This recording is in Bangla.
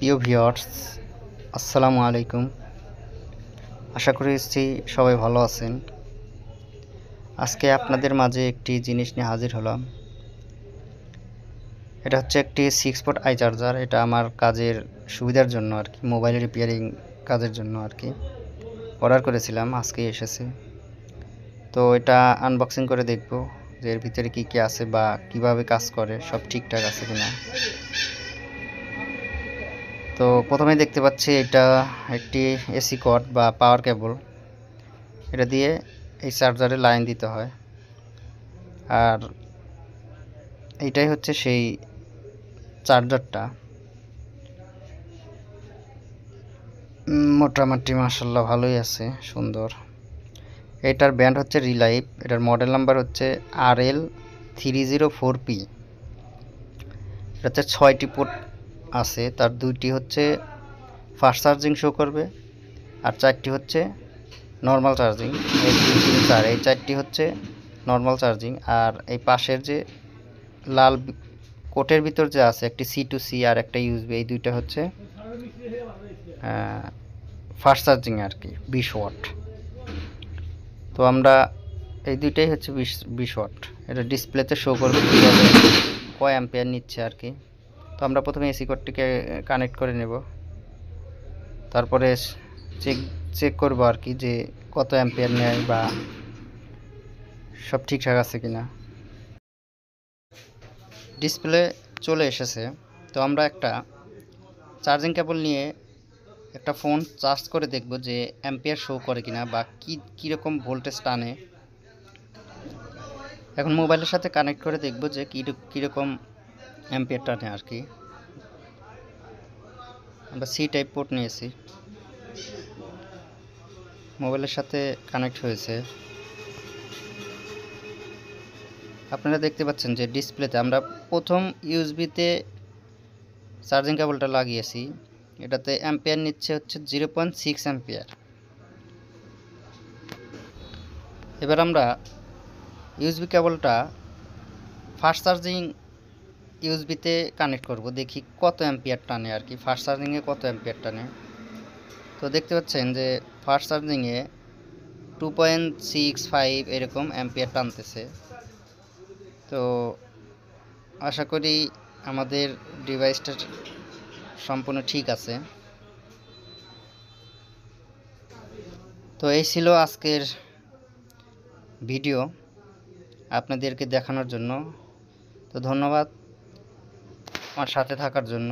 প্রিয় ভিউয়ার্স, আসসালামু আলাইকুম। আশা করছি সবাই ভালো আছেন। আজকে আপনাদের মাঝে একটি জিনিস নিয়ে হাজির হলাম। এটা হচ্ছে একটি 6 পোর্ট আই চার্জার। এটা আমার কাজের সুবিধার জন্য আর কি, মোবাইল রিপেয়ারিং কাজের জন্য আর কি অর্ডার করেছিলাম, আজকে এসেছে। তো এটা আনবক্সিং করে দেখব যে এর ভিতরে কী কী আছে বা কিভাবে কাজ করে, সব ঠিকঠাক আছে কিনা। তো প্রথমে দেখতে পাচ্ছি এটা একটি এসি কর্ড বা পাওয়ার কেবল। এটা দিয়ে এই চার্জারে লাইন দিতে হয়, আর এইটাই হচ্ছে সেই চার্জারটা। মোটামুটি মাশাআল্লাহ ভালোই আছে, সুন্দর। এটার ব্র্যান্ড হচ্ছে রিলাইভ। এটার মডেল নাম্বার হচ্ছে RL304P। এটা হচ্ছে 6টি পোর্ট আছে, তার 2টি হচ্ছে ফাস্ট চার্জিং শো করবে, আর 4টি হচ্ছে নর্মাল চার্জিং। এই 2 3 4 এই 4টি হচ্ছে নর্মাল চার্জিং। আর এই পাশের যে লাল কোটের ভিতর যে আছে একটি C2C আর একটা USB, এই দুইটা হচ্ছে ফাস্ট চার্জিং আর কি, 20 ওয়াট। তো আমরা এই দুইটাই হচ্ছে 20 ওয়াট। এটা ডিসপ্লেতে শো করবে কীভাবে কয় অ্যাম্পিয়ার নিচ্ছে আর কি। তো আমরা প্রথমে এসি কোডটিকে কানেক্ট করে নেব, তারপরে চেক করব আর কি যে কত অ্যাম্পিয়ার নেয় বা সব ঠিকঠাক আছে কিনা। ডিসপ্লে চলে এসেছে। তো আমরা একটা চার্জিং কেবল নিয়ে একটা ফোন চার্জ করে দেখব যে অ্যাম্পিয়ার শো করে কিনা বা কীরকম ভোল্টেজ টানে। এখন মোবাইলের সাথে কানেক্ট করে দেখব যে কীরকম অ্যাম্পিয়ার টানে আর কি। আমরা সি টাইপ পোর্ট নিয়েছি, মোবাইলের সাথে কানেক্ট হয়েছে। আপনারা দেখতে পাচ্ছেন যে ডিসপ্লেতে আমরা প্রথম ইউএসবিতে চার্জিং কেবলটা লাগিয়েছি, এটাতে অ্যাম্পিয়ার নিচ্ছে হচ্ছে 0.6 অ্যাম্পিয়ার। এবার আমরা ইউএসবি কেবলটা ফাস্ট চার্জিং ইউএসবিতে কানেক্ট করব, দেখি কত অ্যাম্পিয়ার টানে আর কি, ফাস্ট চার্জিংয়ে কত অ্যাম্পিয়ার টানে। তো দেখতে পাচ্ছেন যে ফাস্ট চার্জিংয়ে 2.65 এরকম অ্যাম্পিয়ার টানতেছে। তো আশা করি আমাদের ডিভাইসটা সম্পূর্ণ ঠিক আছে। তো এই ছিল আজকের ভিডিও আপনাদেরকে দেখানোর জন্য। তো ধন্যবাদ আমার সাথে থাকার জন্য।